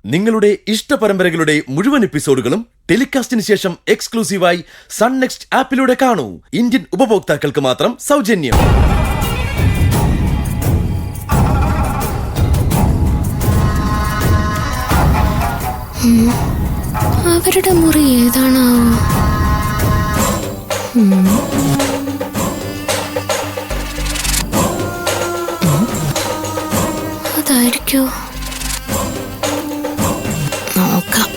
നിങ്ങളുടെ ഇഷ്ട പരമ്പരകളുടെ മുഴുവൻ എപ്പിസോഡുകളും ടെലികാസ്റ്റിന് ശേഷം എക്സ്ക്ലൂസീവായി സൺ നെക്സ്റ്റ് ആപ്പിലൂടെ കാണൂ. ഇന്ത്യൻ ഉപഭോക്താക്കൾക്ക് മാത്രം സൗജന്യം. അവരുടെ മുറി ഏതാണോ? അതായിരിക്കോ? നോക്കാം.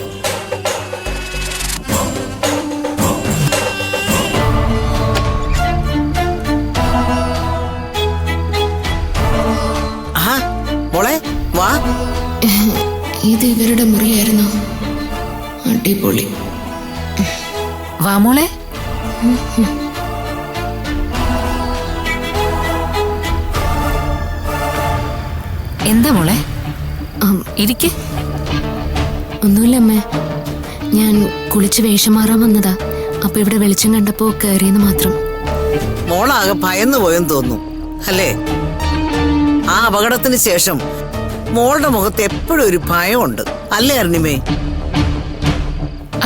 ഇത് ഇവരുടെ മുറിയായിരുന്നു. അടിപൊളി. വാ മോളെ. എന്താ മോളെ? ഇരിക്ക്. ഒന്നുമില്ല അമ്മേ, ഞാൻ കുളിച്ച് വേഷം മാറാൻ വന്നതാ. അപ്പൊ ഇവിടെ വെളിച്ചം കണ്ടപ്പോ കയറിയെന്ന് മാത്രം. മോളാകെ ഭയന്നു പോയെന്ന് തോന്നുന്നു അല്ലേ? ആ അപകടത്തിന് ശേഷം മോളുടെ മുഖത്ത് എപ്പോഴും ഒരു ഭയമുണ്ട് അല്ലേ അരുണിമേ?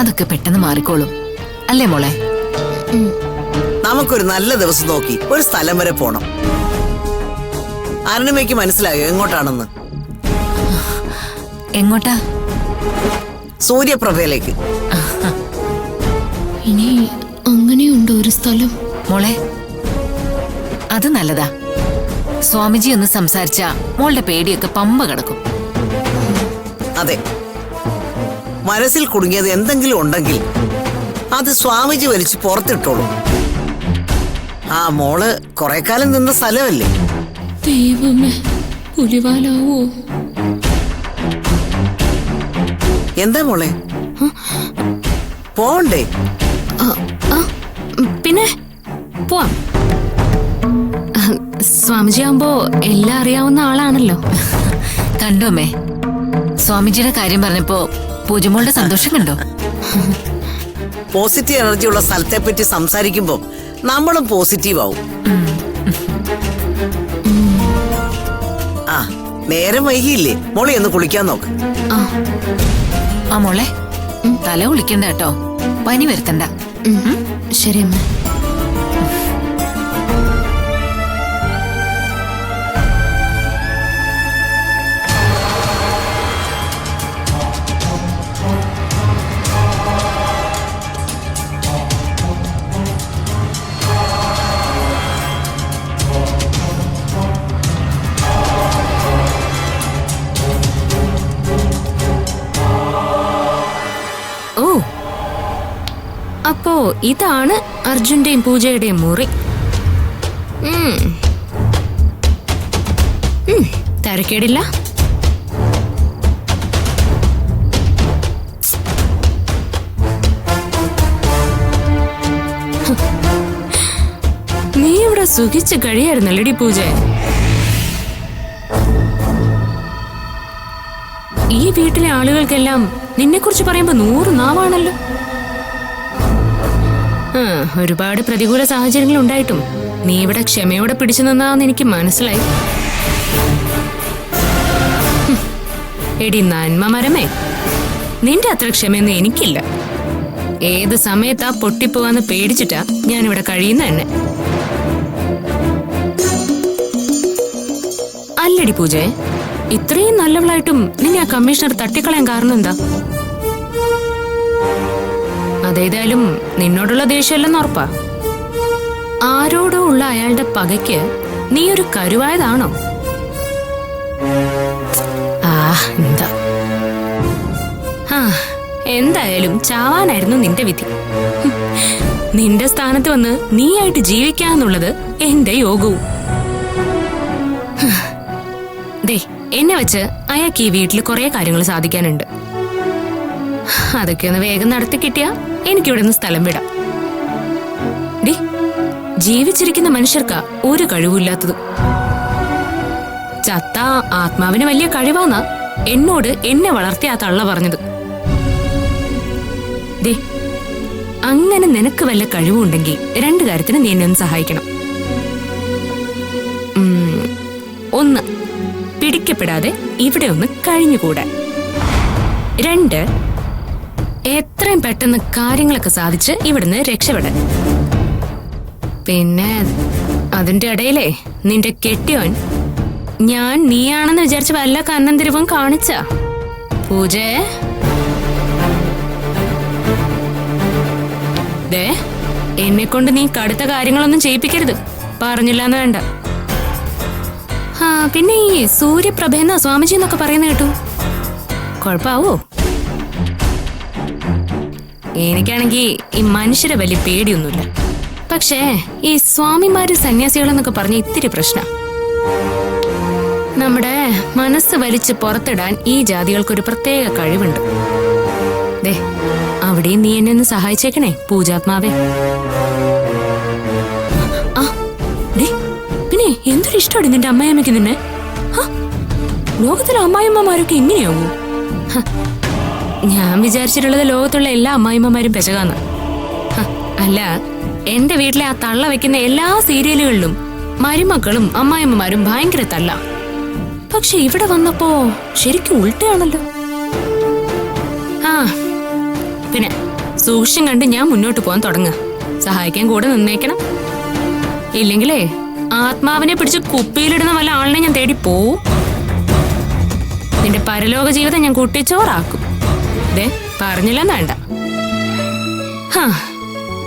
അതൊക്കെ പെട്ടെന്ന് മാറിക്കോളും അല്ലേ മോളെ? നമുക്കൊരു നല്ല ദിവസം നോക്കി ഒരു സ്ഥലം വരെ പോണം. അരുണിമയ്ക്ക് മനസ്സിലായോ എങ്ങോട്ടാണെന്ന്? എങ്ങോട്ടാ? സൂര്യപ്രഭയിലേക്ക്. ഇനി അങ്ങനെയുണ്ടോ ഒരു സ്ഥലം? മോളെ, അത് നല്ലതാ. സ്വാമിജി ഒന്ന് സംസാരിച്ച മോളുടെ പേടിയൊക്കെ പമ്പ കിടക്കും. അതെ, മനസ്സിൽ കുടുങ്ങിയത് എന്തെങ്കിലും ഉണ്ടെങ്കിൽ അത് സ്വാമിജി വലിച്ച് പുറത്തിട്ടോളൂ. ആ മോള് കുറെ കാലം നിന്ന സ്ഥലമല്ലേ? ദൈവമേ, പുലിവാലാവോ? എന്താ മോളെ, പോണ്ടേ? പിന്നെ പോവാം. സ്വാമിജി ആവുമ്പോ എല്ലാം അറിയാവുന്ന ആളാണല്ലോ. കണ്ടോമേ, സ്വാമിജിയുടെ കാര്യം പറഞ്ഞപ്പോ പൂജമോളുടെ സന്തോഷം കണ്ടോ? പോസിറ്റീവ് എനർജി ഉള്ള സ്ഥലത്തെ പറ്റി സംസാരിക്കുമ്പോ നമ്മളും പോസിറ്റീവ് ആവും. ആ, നേരം വൈകിയില്ലേ? മോളെ ഒന്ന് കുളിക്കാൻ നോക്ക്. ആ മോളെ, തല കുളിക്കണ്ട കേട്ടോ, പനി വരുത്തണ്ട. ശരി അമ്മ. അപ്പോ ഇതാണ് അർജുന്റെയും പൂജയുടെയും മുറി. തരക്കേടില്ല. നീ ഇവിടെ സുഖിച്ച് കഴിയായിരുന്നല്ലേടി പൂജ? ഈ വീട്ടിലെ ആളുകൾക്കെല്ലാം നിന്നെ കുറിച്ച് പറയുമ്പോ 100 നാവാണല്ലോ. ഒരുപാട് പ്രതികൂല സാഹചര്യങ്ങൾ ഉണ്ടായിട്ടും നീ ഇവിടെ ക്ഷമയോടെ പിടിച്ചു നിന്നാന്ന് എനിക്ക് മനസ്സിലായി. എടി നന്മ മരമേ, നിന്റെ അത്ര ക്ഷമയൊന്നും എനിക്കില്ല. ഏത് സമയത്താ പൊട്ടിപ്പോവാന്ന് പേടിച്ചിട്ടാ ഞാനിവിടെ കഴിയുന്ന തന്നെ. അല്ലടി പൂജേ, ഇത്രയും നല്ലവളായിട്ടും നിന്നെ ആ കമ്മീഷണർ തട്ടിക്കളയാൻ കാരണം എന്താ? അതേതായാലും നിന്നോടുള്ള ദേഷ്യമല്ലെന്ന് ഉറപ്പാ. ആരോടോ ഉള്ള അയാളുടെ പകയ്ക്ക് നീ ഒരു കരുവായതാണോ? എന്താ? എന്തായാലും ചാവാനായിരുന്നു നിന്റെ വിധി. നിന്റെ സ്ഥാനത്ത് വന്ന് നീയായിട്ട് ജീവിക്കാന്നുള്ളത് എന്റെ യോഗവും. ദേ, എന്നെ വെച്ച് അയാൾക്ക് ഈ വീട്ടിൽ കുറെ കാര്യങ്ങൾ സാധിക്കാനുണ്ട്. അതൊക്കെ ഒന്ന് വേഗം നടത്തി കിട്ടിയാ എനിക്കിവിടെ നിന്ന് സ്ഥലം വിടാം. ഡി, ജീവിച്ചിരിക്കുന്ന മനുഷ്യർക്കാ ഒരു കഴിവില്ലാത്തത്. ചത്ത ആത്മാവിന് വലിയ കഴിവാന്നാ എന്നോട് എന്നെ വളർത്തിയ ആ തള്ള പറഞ്ഞത്. ദേ, അങ്ങനെ നിനക്ക് വല്ല കഴിവുണ്ടെങ്കിൽ 2 കാര്യത്തിന് നീ എന്നെ ഒന്ന് സഹായിക്കണം. ഒന്ന്, പിടിക്കപ്പെടാതെ ഇവിടെ ഒന്ന് കഴിഞ്ഞുകൂടാൻ. 2, എത്രയും പെട്ടെന്ന് കാര്യങ്ങളൊക്കെ സാധിച്ച് ഇവിടുന്ന് രക്ഷപ്പെടാൻ. പിന്നെ അതിന്റെ ഇടയിലേ നിന്റെ കെട്ടിയോൻ ഞാൻ നീയാണെന്ന് വിചാരിച്ച വല്ല കന്നന്തിരിവും കാണിച്ച പൂജേ. ദേ, എന്നെ കൊണ്ട് നീ കടുത്ത കാര്യങ്ങളൊന്നും ചെയ്യിപ്പിക്കരുത്. പറഞ്ഞില്ലാന്ന് വേണ്ട. ആ പിന്നെ ഈ സൂര്യപ്രഭയെന്ന സ്വാമിജി എന്നൊക്കെ പറയുന്ന കേട്ടു. കുഴപ്പാവോ? എനിക്കാണെങ്കി ഈ മനുഷ്യരെ വലിയ പേടിയൊന്നുമില്ല. പക്ഷേ ഈ സ്വാമിമാര് സന്യാസികളെന്നൊക്കെ പറഞ്ഞ ഇത്തിരി പ്രശ്നം. നമ്മുടെ മനസ്സ് വലിച്ച് പുറത്തിടാൻ ഈ ജാതികൾക്കൊരു പ്രത്യേക കഴിവുണ്ട്. ദേ, അവിടെയും നീ എന്നെ ഒന്ന് സഹായിച്ചേക്കണേ പൂജാത്മാവേ. ആ ഡേ, പിന്നെ എന്തൊരു ഇഷ്ടമാണ് നിന്റെ അമ്മായിയമ്മയ്ക്ക് നിന്നെ. ലോകത്തിലെ അമ്മായിമ്മമാരൊക്കെ എങ്ങനെയാവൂ? ഞാൻ വിചാരിച്ചിട്ടുള്ളത് ലോകത്തുള്ള എല്ലാ അമ്മായിമ്മമാരും പെശകാന്ന്. അല്ല, എന്റെ വീട്ടിലെ ആ തള്ള വെക്കുന്ന എല്ലാ സീരിയലുകളിലും മരുമക്കളും അമ്മായിമ്മമാരും ഭയങ്കര തള്ള. പക്ഷെ ഇവിടെ വന്നപ്പോ ശരിക്കും ഉൾട്ടയാണല്ലോ. ആ പിന്നെ സൂക്ഷ്യം കണ്ട് ഞാൻ മുന്നോട്ട് പോകാൻ തുടങ്ങുക. സഹായിക്കാൻ കൂടെ നിന്നേക്കണം. ഇല്ലെങ്കിലേ ആത്മാവിനെ പിടിച്ച് കുപ്പിയിലിടുന്ന വല്ല ആളിനെ ഞാൻ തേടി പോവും. നിന്റെ പരലോക ജീവിതം ഞാൻ കുട്ടിച്ചോറാക്കും. ദേ, പറഞ്ഞില്ലെന്ന് വേണ്ട.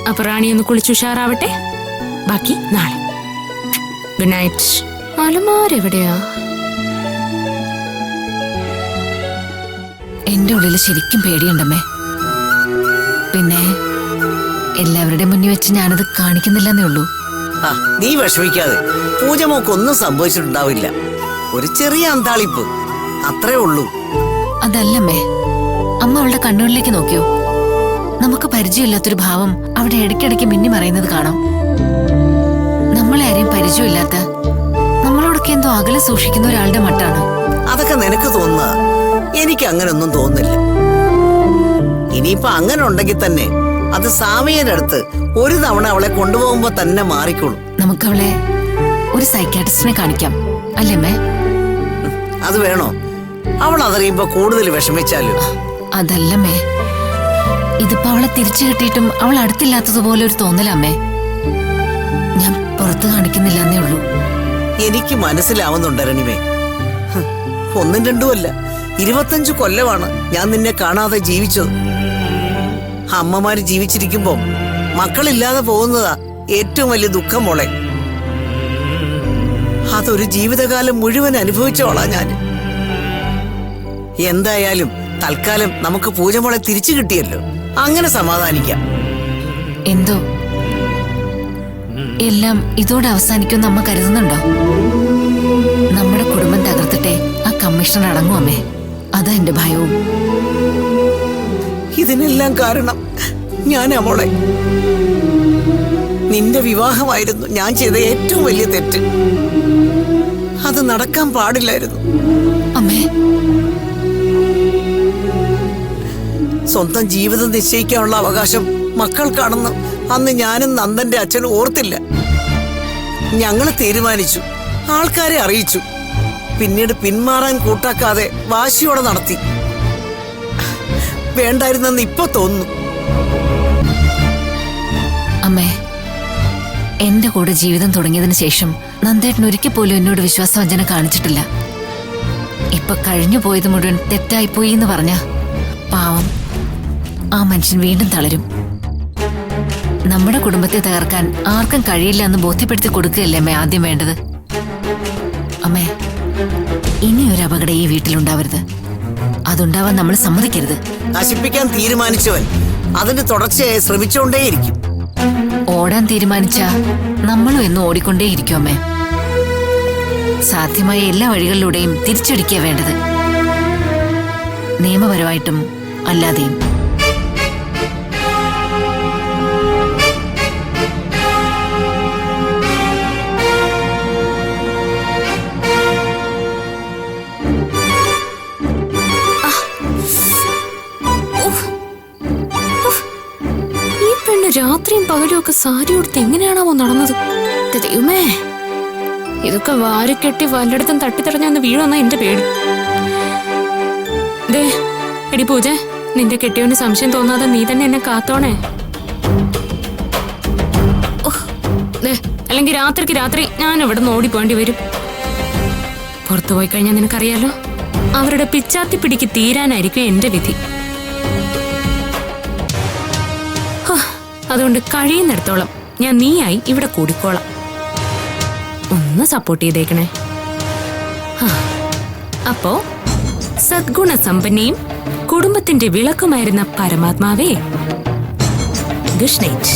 അപ്പൊ റാണി ഒന്ന് കുളിച്ചുഷാറാവട്ടെ. ബാക്കി നാളെ. Good night. അലമാരെവിടെയാ? എന്റെ ഉള്ളിൽ ശരിക്കും പേടിയുണ്ടമ്മേ. പിന്നെ എല്ലാവരുടെയും മുന്നിൽ വെച്ച് ഞാനത് കാണിക്കുന്നില്ലെന്നേ ഉള്ളൂ. ആ, നീ വിഷമിക്കാതെ. പൂജമോക്കൊന്നും സംഭവിച്ചിട്ടുണ്ടാവില്ല. ഒരു ചെറിയ അന്താളിപ്പ്, അത്രേ ഉള്ളൂ. അതല്ലമ്മേ, അമ്മ അവളുടെ കണ്ണുകളിലേക്ക് നോക്കിയോ? നമുക്ക് പരിചയമില്ലാത്തൊരു ഭാവം അവിടെ ഇടയ്ക്കിടയ്ക്ക് മിന്നി മറയുന്നത് കാണാം. നമ്മളെ ആരെയും പരിചയമില്ലാത്ത, നമ്മളോടൊക്കെ എന്തോ അകലെ സൂക്ഷിക്കുന്ന ഒരാളുടെ മട്ടാണ്. അതൊക്കെ നിനക്ക് തോന്നുക. എനിക്ക് അങ്ങനൊന്നും തോന്നുന്നില്ല. ഇനിയിപ്പൊ അങ്ങനെ ഉണ്ടെങ്കിൽ തന്നെ അത് സാമിയുടെ അടുത്ത് ഒരു തവണ അവളെ കൊണ്ടുപോകുമ്പോ തന്നെ മാറിക്കോളും. നമുക്കവളെ ഒരു സൈക്കാട്രിസ്റ്റിനെ കാണിക്കാം, അല്ലേ അമ്മേ? അത് വേണോ? അവൾ അതറിയുമ്പോ കൂടുതൽ വിഷമിച്ചാലോ? അതല്ലമ്മേ, ഇതിപ്പോ അവളെ തിരിച്ചു കിട്ടിയിട്ടും അവൾ അടുത്തില്ലാത്തതുപോലെ ഒരു തോന്നലമ്മേ. ഞാൻ പുറത്ത് കാണിക്കുന്നില്ല എന്നേ ഉള്ളൂ. എനിക്ക് മനസ്സിലാവുന്നുണ്ട് അരുണിമേ. ഒന്നും രണ്ടുമല്ല, 25 കൊല്ലമാണ് ഞാൻ നിന്നെ കാണാതെ ജീവിച്ചത്. അമ്മമാര് ജീവിച്ചിരിക്കുമ്പോ മക്കളില്ലാതെ പോകുന്നതാ ഏറ്റവും വലിയ ദുഃഖം മോളെ. അതൊരു ജീവിതകാലം മുഴുവൻ അനുഭവിച്ചോളാ ഞാൻ. എന്തായാലും തൽക്കാലം നമുക്ക് പൂജമോളെ തിരിച്ചു കിട്ടിയല്ലോ, അങ്ങനെ സമാധാനിക്കാം. എന്തോ എല്ലാം ഇതോടെ അവസാനിക്കുമെന്ന് അമ്മ കരുതുന്നുണ്ടോ? നമ്മുടെ കുടുംബം തകർത്തിട്ടെ ആ കമ്മീഷൻ അടങ്ങും അമ്മേ. അതാ എന്റെ ഭയവും. ഇതിനെല്ലാം കാരണം ഞാനാ മോളെ. നിന്റെ വിവാഹമായിരുന്നു ഞാൻ ചെയ്ത ഏറ്റവും വലിയ തെറ്റ്. അത് നടക്കാൻ പാടില്ലായിരുന്നു. അമ്മേ, സ്വന്തം ജീവിതം നിശ്ചയിക്കാനുള്ള അവകാശം മക്കൾക്കാണെന്ന് അന്ന് ഞാനും നന്ദന്റെ അച്ഛനും ഓർത്തില്ല. ഞങ്ങള് തീരുമാനിച്ചു, ആൾക്കാരെ അറിയിച്ചു. പിന്നീട് പിന്മാറാൻ കൂട്ടാക്കാതെ വാശിയോടെ നടത്തി. വേണ്ടായിരുന്നെന്ന് ഇപ്പൊ തോന്നുന്നു. അമ്മേ, എന്റെ കൂടെ ജീവിതം തുടങ്ങിയതിനു ശേഷം നന്ദേട്ടൻ ഒരിക്കൽ പോലും എന്നോട് വിശ്വാസവഞ്ചന കാണിച്ചിട്ടില്ല. ഇപ്പൊ കഴിഞ്ഞു പോയത് മുഴുവൻ തെറ്റായിപ്പോയി എന്ന് പറഞ്ഞ പാവം ആ മനുഷ്യൻ വീണ്ടും തളരും. നമ്മുടെ കുടുംബത്തെ തകർക്കാൻ ആർക്കും കഴിയില്ല എന്ന് ബോധ്യപ്പെടുത്തി കൊടുക്കുകയല്ലേ അമ്മേ ആദ്യം വേണ്ടത്. അമ്മേ, ഇനിയൊരു അപകടം ഈ വീട്ടിലുണ്ടാവരുത്. അതുണ്ടാവാൻ നമ്മൾ സമ്മതിക്കരുത്. നശിപ്പിക്കാൻ തീരുമാനിച്ചവൻ അതിന് തുടർച്ചയായി ശ്രമിച്ചുകൊണ്ടേയിരിക്കും. ഓടാൻ തീരുമാനിച്ച നമ്മളും എന്നും ഓടിക്കൊണ്ടേയിരിക്കും അമ്മേ. സാധ്യമായ എല്ലാ വഴികളിലൂടെയും തിരിച്ചടിക്കുക വേണ്ടത്, നിയമപരമായിട്ടും അല്ലാതെയും. രാത്രിയും പകലും ഒക്കെ സാരി ഉടുത്ത് എങ്ങനെയാണാവോ നടന്നത്? ദൈവമേ, ഇതൊക്കെ വാരിക്കെട്ടി വല്ലയിടത്തും തട്ടിത്തടഞ്ഞൊന്ന് വീഴുമെന്നാ എന്റെ പേടി. ദേ, എടി പൂജ, നിന്റെ കെട്ടിയവന് സംശയം തോന്നാതെ നീ തന്നെ എന്നെ കാത്തോണേ. അല്ലെങ്കിൽ രാത്രിക്ക് രാത്രി ഞാൻ ഇവിടെ നിന്ന് ഓടിപ്പോണ്ടി വരും. പുറത്തു പോയി കഴിഞ്ഞാൽ നിനക്കറിയാലോ, അവരുടെ പിച്ചാത്തി പിടിക്ക് തീരാനായിരിക്കും എന്റെ വിധി. അതുകൊണ്ട് കഴിയുന്നിടത്തോളം ഞാൻ നീയായി ഇവിടെ കൂടിക്കോളാം. ഒന്ന് സപ്പോർട്ട് ചെയ്തേക്കണേ. അപ്പോ സദ്ഗുണ സമ്പന്നയും കുടുംബത്തിന്റെ വിളക്കുമായിരുന്ന പരമാത്മാവേ, ഗുഡ് നൈറ്റ്.